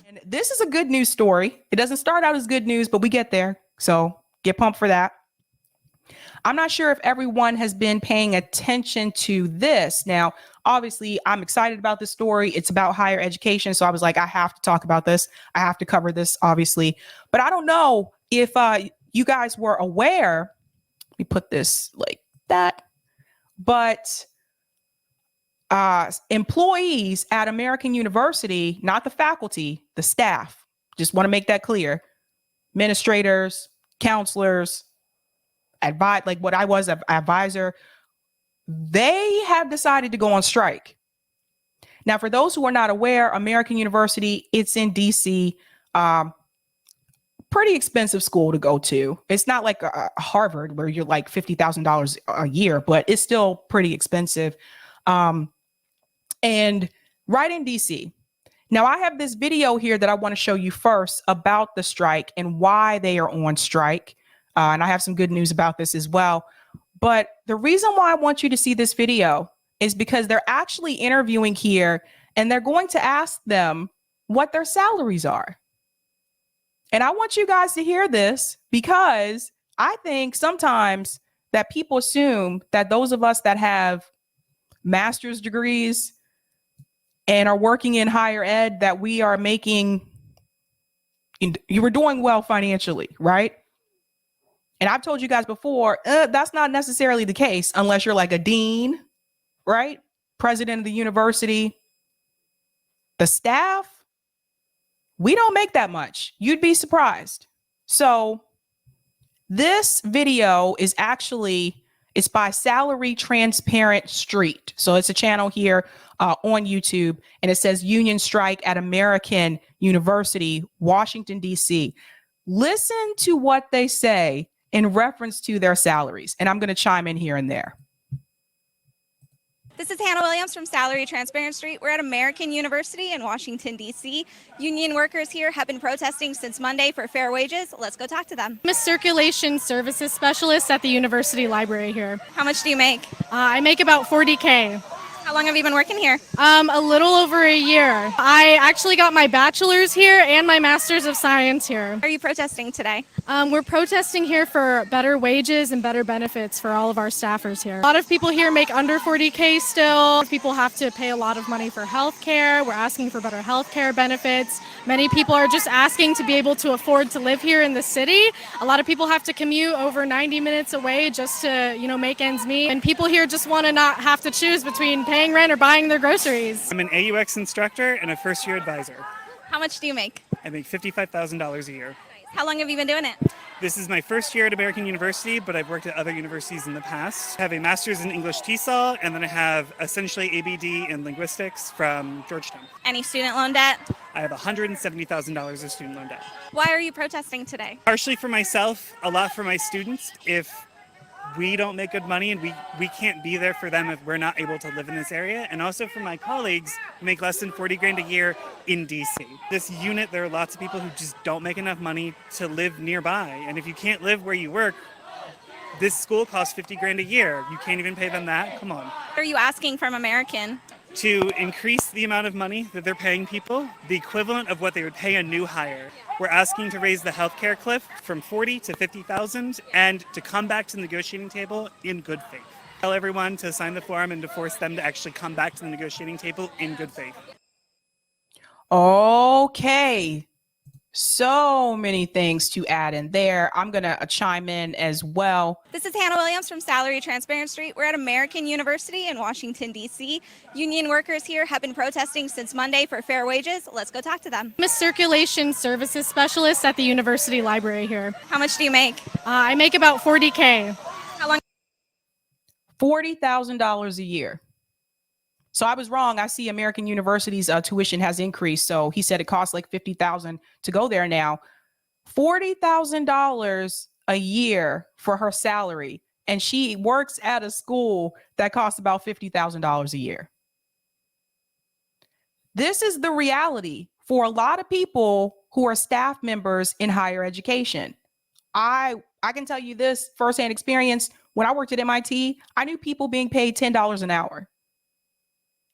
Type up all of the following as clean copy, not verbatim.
And this is a good news story. It doesn't start out as good news, but we get there. So get pumped for that. I'm not sure if everyone has been paying attention to this. Now, obviously, I'm excited about this story. It's about higher education. So I was like, I have to talk about this. I have to cover this, obviously. But I don't know if you guys were aware. Let me put this like that. But employees at American University, not the faculty, the staff, just want to make that clear. Administrators, counselors, like what I was an advisor, they have decided to go on strike. Now, for those who are not aware, American University, it's in DC, pretty expensive school to go to. It's not like a Harvard where you're like $50,000 a year, but it's still pretty expensive. And right in DC. Now, I have this video here that I want to show you first about the strike and why they are on strike. And I have some good news about this as well. But the reason why I want you to see this video is because they're actually interviewing here and they're going to ask them what their salaries are. And I want you guys to hear this because I think sometimes that people assume that those of us that have master's degrees and are working in higher ed, that we are you were doing well financially, right? And I've told you guys before, that's not necessarily the case unless you're like a dean, right? President of the university. The staff, we don't make that much. You'd be surprised. So this video is it's by Salary Transparent Street. So it's a channel here on YouTube, and it says Union Strike at American University, Washington, D.C. Listen to what they say in reference to their salaries. And I'm going to chime in here and there. This is Hannah Williams from Salary Transparent Street. We're at American University in Washington, D.C. Union workers here have been protesting since Monday for fair wages. Let's go talk to them. I'm a circulation services specialist at the university library here. How much do you make? I make about $40K. How long have you been working here? A little over a year. I actually got my bachelor's here and my master's of science here. Are you protesting today? We're protesting here for better wages and better benefits for all of our staffers here. A lot of people here make under $40K still. People have to pay a lot of money for health care. We're asking for better health care benefits. Many people are just asking to be able to afford to live here in the city. A lot of people have to commute over 90 minutes away just to, make ends meet. And people here just want to not have to choose between paying rent or buying their groceries. I'm an AUX instructor and a first-year advisor. How much do you make? I make $55,000 a year. How long have you been doing it? This is my first year at American University, but I've worked at other universities in the past. I have a master's in English TESOL, and then I have essentially ABD in linguistics from Georgetown. Any student loan debt? I have $170,000 of student loan debt. Why are you protesting today? Partially for myself, a lot for my students. If we don't make good money and we can't be there for them if we're not able to live in this area, and also for my colleagues who make less than 40 grand a year in DC. This unit, there are lots of people who just don't make enough money to live nearby, and if you can't live where you work, this school costs 50 grand a year. You can't even pay them that. Come on. What are you asking from American? To increase the amount of money that they're paying people, the equivalent of what they would pay a new hire. We're asking to raise the healthcare cliff from 40 to 50,000 and to come back to the negotiating table in good faith. Tell everyone to sign the form and to force them to actually come back to the negotiating table in good faith. Okay. So many things to add in there. I'm going to chime in as well. This is Hannah Williams from Salary Transparent Street. We're at American University in Washington, D.C. Union workers here have been protesting since Monday for fair wages. Let's go talk to them. I'm a circulation services specialist at the university library here. How much do you make? I make about $40K. How long? $40,000 a year. So I was wrong. I see American University's tuition has increased. So he said it costs like $50,000 to go there now. $40,000 a year for her salary. And she works at a school that costs about $50,000 a year. This is the reality for a lot of people who are staff members in higher education. I can tell you this firsthand experience. When I worked at MIT, I knew people being paid $10 an hour.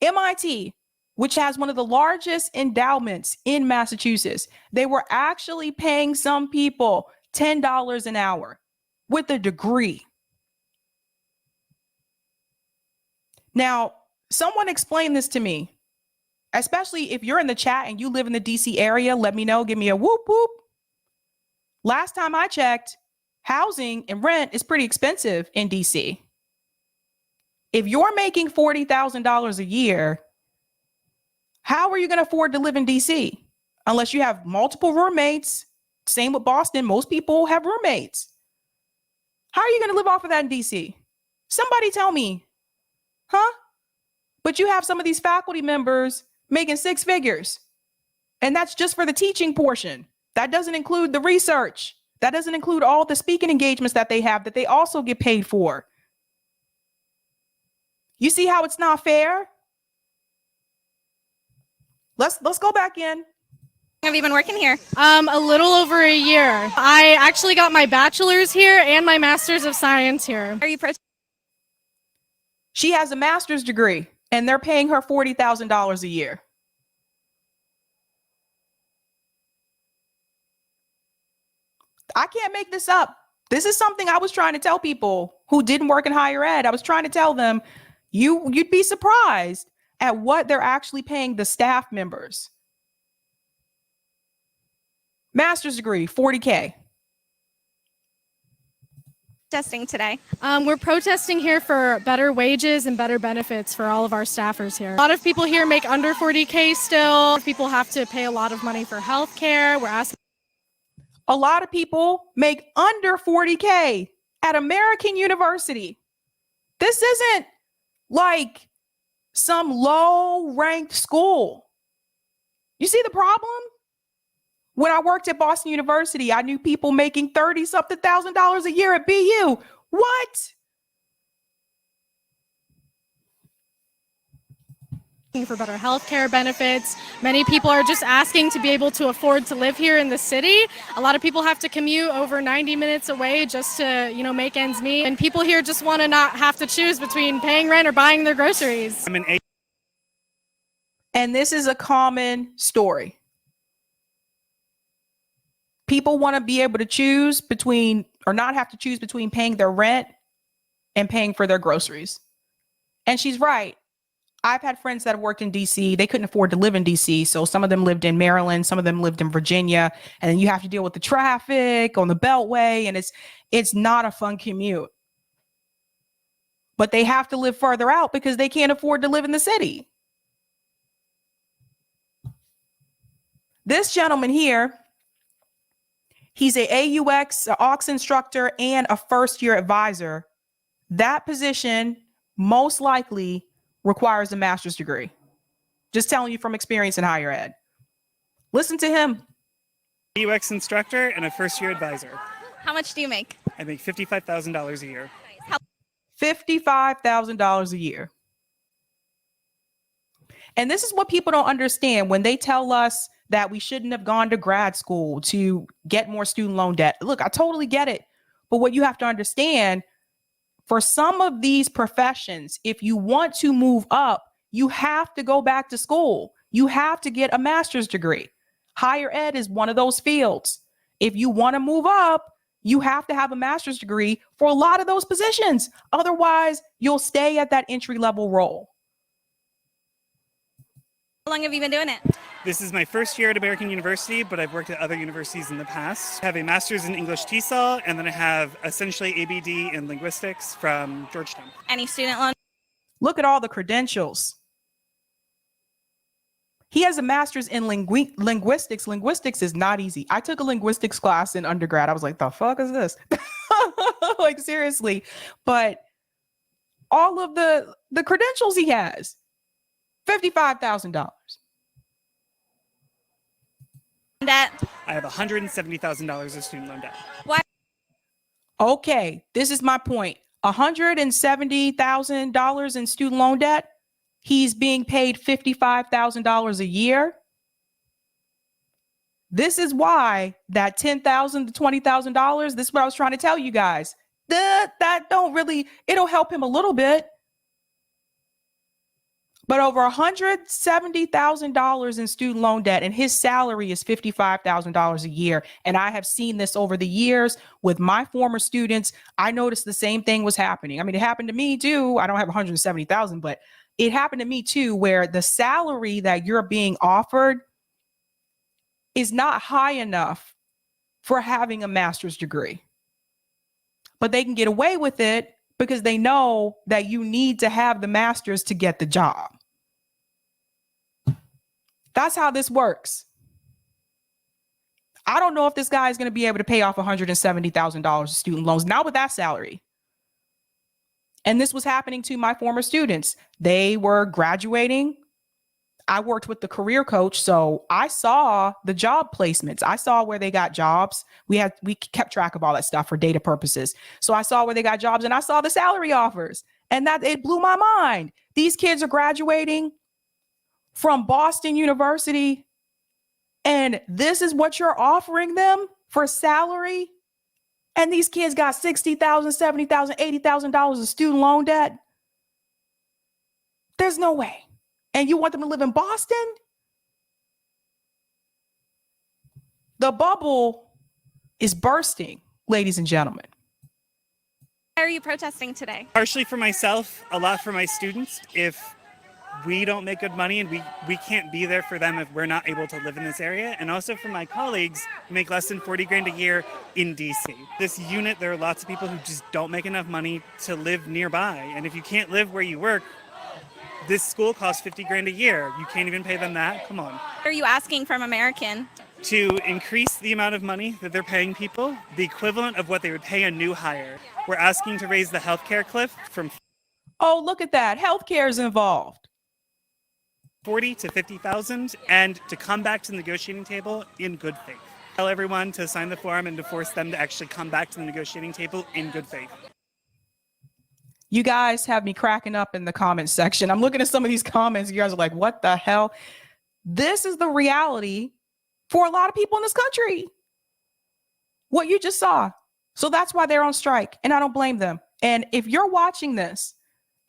MIT, which has one of the largest endowments in Massachusetts, they were actually paying some people $10 an hour with a degree. Now, someone explain this to me, especially if you're in the chat and you live in the DC area. Let me know. Give me a whoop whoop. Last time I checked, housing and rent is pretty expensive in DC. If you're making $40,000 a year, how are you going to afford to live in DC? Unless you have multiple roommates. Same with Boston. Most people have roommates. How are you going to live off of that in DC? Somebody tell me. Huh? But you have some of these faculty members making six figures. And that's just for the teaching portion. That doesn't include the research. That doesn't include all the speaking engagements that they have that they also get paid for. You see how it's not fair? Let's go back in. Have you been working here? A little over a year. I actually got my bachelor's here and my master's of science here. Are you She has a master's degree and they're paying her $40,000 a year. I can't make this up. This is something I was trying to tell people who didn't work in higher ed. I was trying to tell them, you'd be surprised at what they're actually paying the staff members. Master's degree, $40K. protesting today? We're protesting here for better wages and better benefits for all of our staffers here. A lot of people here make under 40K still. People have to pay a lot of money for health care. We're asking. A lot of people make under 40K at American University. This isn't like some low-ranked school. You see the problem? When I worked at Boston University, I knew people making $30-something thousand a year at BU. What? For better health care benefits. Many people are just asking to be able to afford to live here in the city. A lot of people have to commute over 90 minutes away just to, make ends meet. And people here just want to not have to choose between paying rent or buying their groceries. And this is a common story. People want to be able to choose between, or not have to choose between paying their rent and paying for their groceries. And she's right. I've had friends that have worked in DC. They couldn't afford to live in DC. So some of them lived in Maryland, some of them lived in Virginia, and then you have to deal with the traffic on the Beltway, and it's not a fun commute. But they have to live further out because they can't afford to live in the city. This gentleman here, he's a AUX, an AUX instructor, and a first-year advisor. That position most likely requires a master's degree. Just telling you from experience in higher ed. Listen to him. UX instructor and a first-year advisor. How much do you make? I make $55,000 a year. $55,000 a year. And this is what people don't understand when they tell us that we shouldn't have gone to grad school to get more student loan debt. Look, I totally get it. But what you have to understand, for some of these professions, if you want to move up, you have to go back to school. You have to get a master's degree. Higher ed is one of those fields. If you want to move up, you have to have a master's degree for a lot of those positions. Otherwise, you'll stay at that entry-level role. How long have you been doing it? This is my first year at American University, but I've worked at other universities in the past. I have a master's in English TESOL, and then I have essentially ABD in linguistics from Georgetown. Any student loan? Look at all the credentials. He has a master's in linguistics. Linguistics is not easy. I took a linguistics class in undergrad. I was like, the fuck is this? Like, seriously. But all of the credentials he has, $55,000. Debt. I have $170,000 of student loan debt. Why? Okay, this is my point. $170,000 in student loan debt. He's being paid $55,000 a year. This is why that $10,000 to $20,000, this is what I was trying to tell you guys. That don't really, it'll help him a little bit. but over $170,000 in student loan debt, and his salary is $55,000 a year. And I have seen this over the years with my former students. I noticed the same thing was happening. I mean, it happened to me too. I don't have 170,000, but it happened to me too, where the salary that you're being offered is not high enough for having a master's degree. But they can get away with it because they know that you need to have the master's to get the job. That's how this works. I don't know if this guy is going to be able to pay off $170,000 of student loans, not with that salary. And this was happening to my former students. They were graduating. I worked with the career coach, so I saw the job placements. I saw where they got jobs. We kept track of all that stuff for data purposes. So I saw where they got jobs and I saw the salary offers, and that it blew my mind. These kids are graduating from Boston University, and this is what you're offering them for salary. And these kids got $60,000, $70,000, $80,000 of student loan debt. There's no way. And you want them to live in Boston? The bubble is bursting, ladies and gentlemen. Why are you protesting today? Partially for myself, a lot for my students. If we don't make good money and we can't be there for them if we're not able to live in this area. And also for my colleagues who make less than 40 grand a year in DC. This unit, there are lots of people who just don't make enough money to live nearby. And if you can't live where you work, this school costs 50 grand a year. You can't even pay them that. Come on. What are you asking from American? To increase the amount of money that they're paying people, the equivalent of what they would pay a new hire. We're asking to raise the healthcare cliff from Oh, look at that. Healthcare is involved. 40 to 50,000, and to come back to the negotiating table in good faith. Tell everyone to sign the form and to force them to actually come back to the negotiating table in good faith. You guys have me cracking up in the comments section. I'm looking at some of these comments. You guys are like, what the hell? This is the reality for a lot of people in this country. What you just saw. So that's why they're on strike, and I don't blame them. And if you're watching this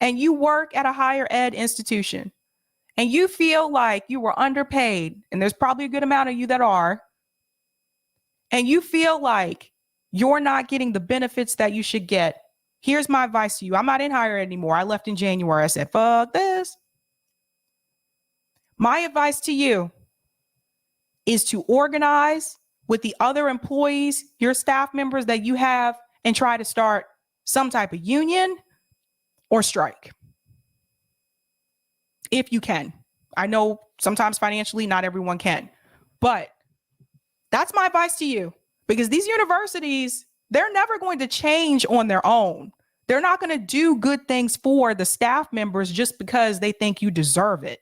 and you work at a higher ed institution and you feel like you were underpaid, and there's probably a good amount of you that are, and you feel like you're not getting the benefits that you should get, here's my advice to you. I'm not in higher ed anymore. I left in January. I said, fuck this. My advice to you is to organize with the other employees, your staff members that you have, and try to start some type of union or strike. If you can. I know sometimes financially not everyone can, but that's my advice to you, because these universities, they're never going to change on their own. They're not going to do good things for the staff members just because they think you deserve it.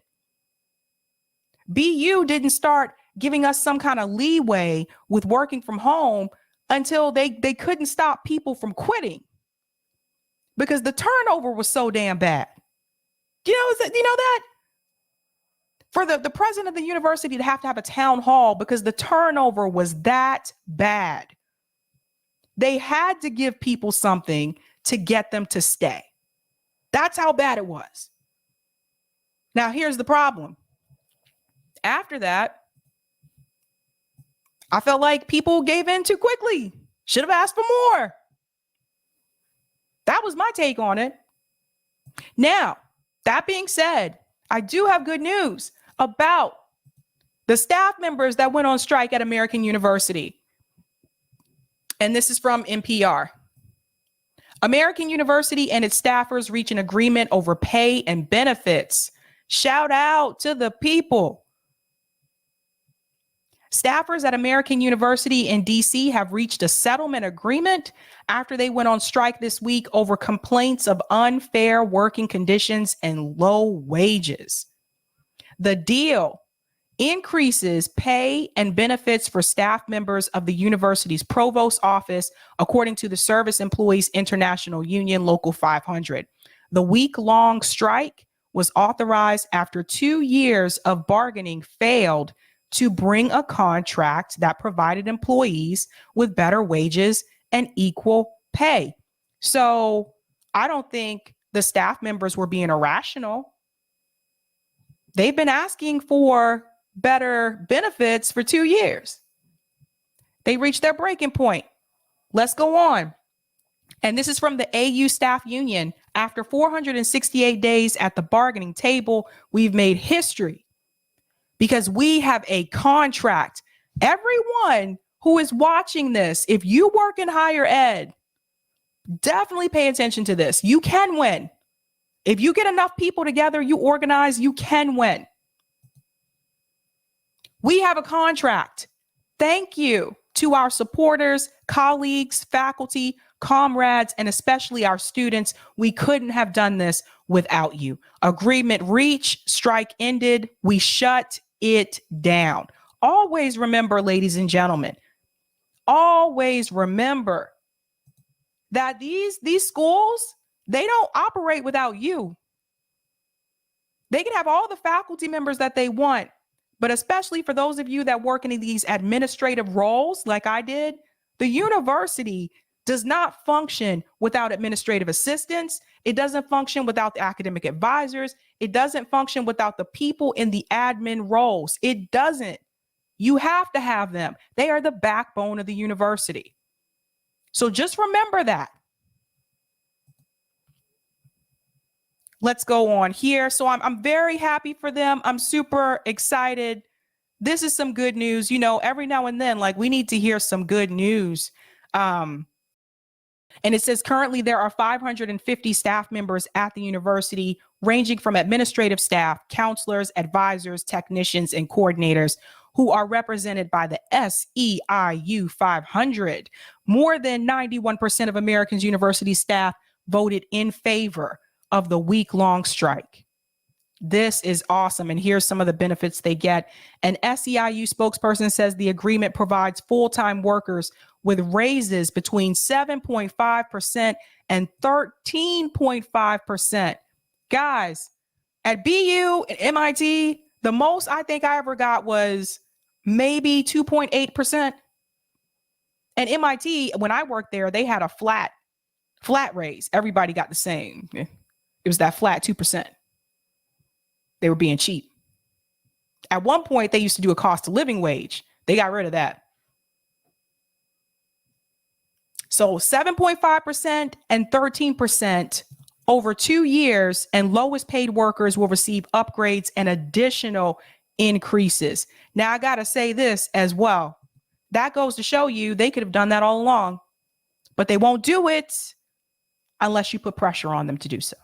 BU didn't start giving us some kind of leeway with working from home until they couldn't stop people from quitting because the turnover was so damn bad. You know that? For the president of the university to have a town hall because the turnover was that bad. They had to give people something to get them to stay. That's how bad it was. Now, here's the problem. After that, I felt like people gave in too quickly. Should have asked for more. That was my take on it. Now, that being said, I do have good news about the staff members that went on strike at American University. And this is from NPR. American University and its staffers reach an agreement over pay and benefits. Shout out to the people. Staffers at American University in DC have reached a settlement agreement after they went on strike this week over complaints of unfair working conditions and low wages. The deal increases pay and benefits for staff members of the university's provost office, according to the Service Employees International Union Local 500. The week-long strike was authorized after 2 years of bargaining failed to bring a contract that provided employees with better wages and equal pay. So I don't think the staff members were being irrational. They've been asking for better benefits for 2 years. They reached their breaking point. Let's go on. And this is from the AU Staff Union. After 468 days at the bargaining table, we've made history because we have a contract. Everyone who is watching this, if you work in higher ed, definitely pay attention to this. You can win. If you get enough people together, you organize, you can win. We have a contract. Thank you to our supporters, colleagues, faculty, comrades, and especially our students. We couldn't have done this without you. Agreement reached, strike ended, we shut it down. Always remember, ladies and gentlemen, always remember that these schools, they don't operate without you. They can have all the faculty members that they want, but especially for those of you that work in these administrative roles like I did, the university does not function without administrative assistants. It doesn't function without the academic advisors. It doesn't function without the people in the admin roles. It doesn't. You have to have them. They are the backbone of the university. So just remember that. Let's go on here. So I'm very happy for them. I'm super excited. This is some good news. You know, every now and then, like, we need to hear some good news. And it says currently there are 550 staff members at the university, ranging from administrative staff, counselors, advisors, technicians, and coordinators who are represented by the SEIU 500. More than 91% of Americans' university staff voted in favor of the week-long strike. This is awesome. And here's some of the benefits they get. An SEIU spokesperson says the agreement provides full-time workers with raises between 7.5% and 13.5%. Guys, at BU and MIT, the most I think I ever got was maybe 2.8%. And MIT, when I worked there, they had a flat raise. Everybody got the same. It was that flat 2%. They were being cheap. At one point, they used to do a cost of living wage. They got rid of that. So 7.5% and 13% over 2 years, and lowest paid workers will receive upgrades and additional increases. Now, I got to say this as well. That goes to show you they could have done that all along, but they won't do it unless you put pressure on them to do so.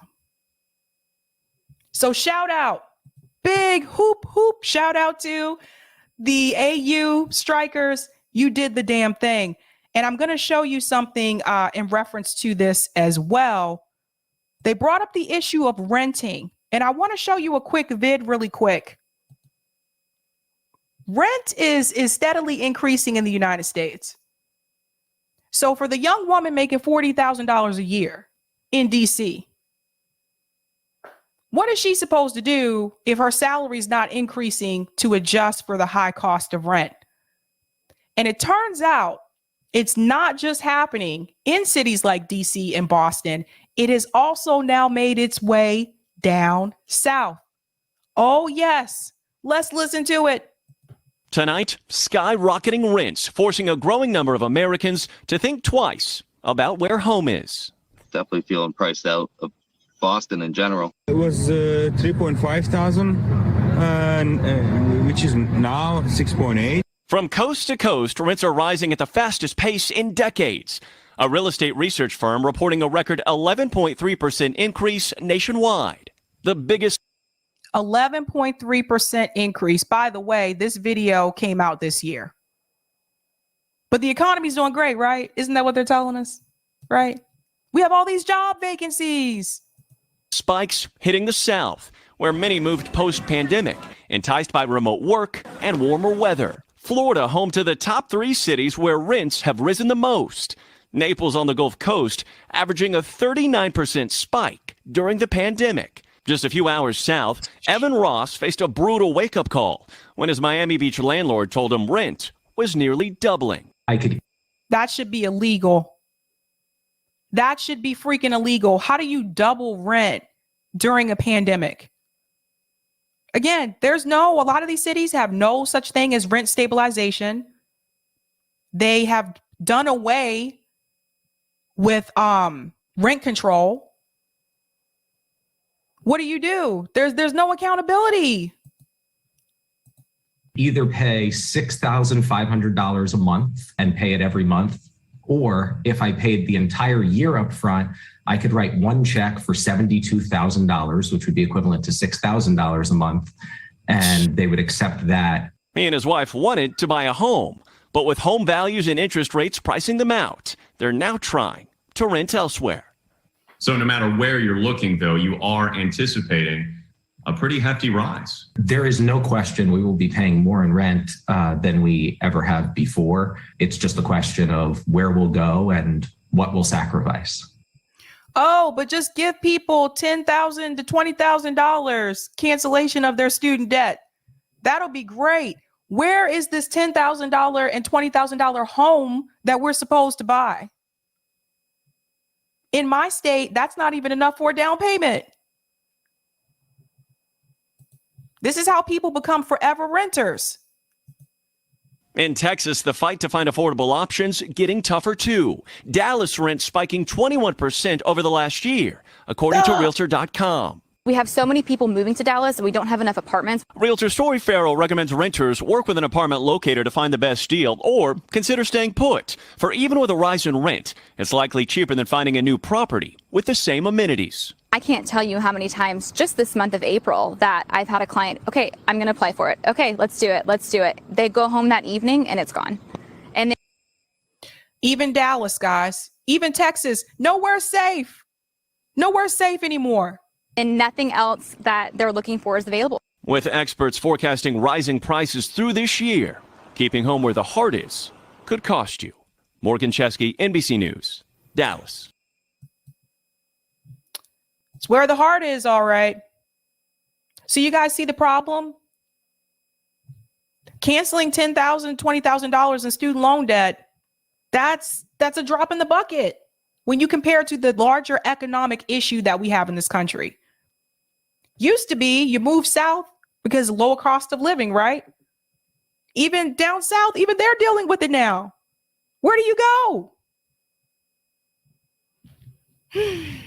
So shout out, big hoop shout out to the AU strikers. You did the damn thing. And I'm going to show you something in reference to this as well. They brought up the issue of renting, and I want to show you a quick vid really quick. Rent is steadily increasing in the United States. So for the young woman making $40,000 a year in DC, what is she supposed to do if her salary is not increasing to adjust for the high cost of rent? And it turns out it's not just happening in cities like DC and Boston. It has also now made its way down south. Oh, yes. Let's listen to it. Tonight, skyrocketing rents, forcing a growing number of Americans to think twice about where home is. Definitely feeling priced out of Boston in general. It was 3.5 thousand, which is now 6.8. From coast to coast, rents are rising at the fastest pace in decades. A real estate research firm reporting a record 11.3% increase nationwide. The biggest 11.3% increase. By the way, this video came out this year. But the economy's doing great, right? Isn't that what they're telling us? Right? We have all these job vacancies. spikes hitting the South, where many moved post-pandemic, enticed by remote work and warmer weather. Florida, home to the top 3 cities where rents have risen the most. Naples on the Gulf Coast, averaging a 39% spike during the pandemic. Just a few hours south, Evan Ross faced a brutal wake-up call when his Miami Beach landlord told him rent was nearly doubling. That should be illegal. That should be freaking illegal. How do you double rent during a pandemic? Again, a lot of these cities have no such thing as rent stabilization. They have done away with rent control. What do? There's no accountability. Either pay $6,500 a month and pay it every month, or if I paid the entire year up front, I could write one check for $72,000, which would be equivalent to $6,000 a month, and they would accept that. He and his wife wanted to buy a home, but with home values and interest rates pricing them out, they're now trying to rent elsewhere. So no matter where you're looking, though, you are anticipating a pretty hefty rise. There is no question we will be paying more in rent than we ever have before. It's just a question of where we'll go and what we'll sacrifice. Oh, but just give people $10,000 to $20,000 cancellation of their student debt. That'll be great. Where is this $10,000 and $20,000 home that we're supposed to buy? In my state, that's not even enough for a down payment. This is how people become forever renters. In Texas, the fight to find affordable options getting tougher too. Dallas rent spiking 21% over the last year, according to Realtor.com. We have so many people moving to Dallas and we don't have enough apartments. Realtor Story Farrell recommends renters work with an apartment locator to find the best deal or consider staying put. For even with a rise in rent, it's likely cheaper than finding a new property with the same amenities. I can't tell you how many times just this month of April that I've had a client, okay, I'm going to apply for it. Okay, let's do it. Let's do it. They go home that evening and it's gone. And even Dallas, guys, even Texas, nowhere safe. Nowhere safe anymore. And nothing else that they're looking for is available. With experts forecasting rising prices through this year, keeping home where the heart is could cost you. Morgan Chesky, NBC News, Dallas. It's where the heart is, all right. So you guys see the problem? Canceling $10,000, $20,000 in student loan debt, that's a drop in the bucket when you compare it to the larger economic issue that we have in this country. Used to be you move south because lower cost of living, right? Even down south, even they're dealing with it now. Where do you go?